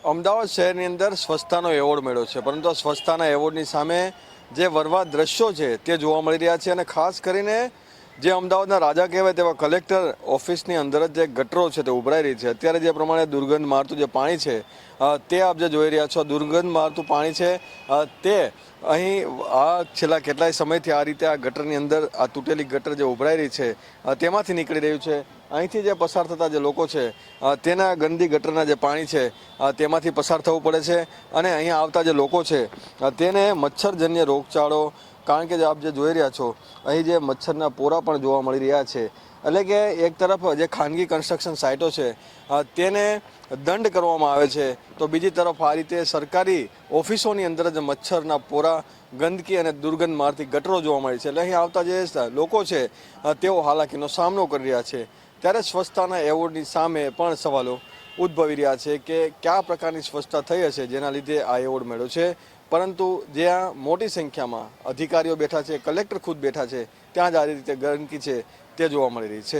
અમદાવાદ શહેરની અંદર સ્વચ્છતાનો એવોર્ડ મળ્યો છે, પરંતુ આ સ્વચ્છતાના એવોર્ડની સામે જે વરવા દ્રશ્યો છે તે જોવા મળી રહ્યા છે. અને ખાસ કરીને જે અમદાવાદના રાજા કહેવાય તેવા કલેક્ટર ઓફિસની અંદર જ જે ગટરો છે તે ઉભરાઈ રહી છે. અત્યારે જે પ્રમાણે દુર્ગંધ મારતું જે પાણી છે તે આપ જે જોઈ રહ્યા છો, દુર્ગંધ મારતું પાણી છે તે અહીં આ છેલ્લા કેટલાય સમયથી આ રીતે આ ગટરની અંદર આ તૂટેલી ગટર જે ઉભરાઈ રહી છે તેમાંથી નીકળી રહ્યું છે. અહીંથી જે પસાર થતા જે લોકો છે તેના ગંદી ગટરના જે પાણી છે તેમાંથી પસાર થવું પડે છે. અને અહીંયા આવતા જે લોકો છે તેને મચ્છરજન્ય રોગચાળો, કારણ કે આપ જે જોઈ રહ્યા છો અહીં જે મચ્છરના પોરા પણ જોવા મળી રહ્યા છે. એટલે કે એક તરફ જે ખાનગી કન્સ્ટ્રક્શન સાઇટો છે તેને દંડ કરવામાં આવે છે, તો બીજી તરફ આ રીતે સરકારી ઓફિસોની અંદર જ મચ્છરના પોરા, ગંદકી અને દુર્ગંધ મારતી ગટરો જોવા મળે છે. એટલે અહીં આવતા જે લોકો છે તેઓ હાલાકીનો સામનો કરી રહ્યા છે. ત્યારે સ્વચ્છતાના એવોર્ડની સામે પણ સવાલો ઉદ્ભવી રહ્યા છે કે કયા પ્રકારની સ્વચ્છતા થઈ હશે જેના લીધે આ એવોર્ડ મળ્યો છે. પરંતુ જ્યાં મોટી સંખ્યામાં અધિકારીઓ બેઠા છે, કલેક્ટર ખુદ બેઠા છે, ત્યાં જ આ રીતે ગંદકી છે તે જોવા મળી રહી છે.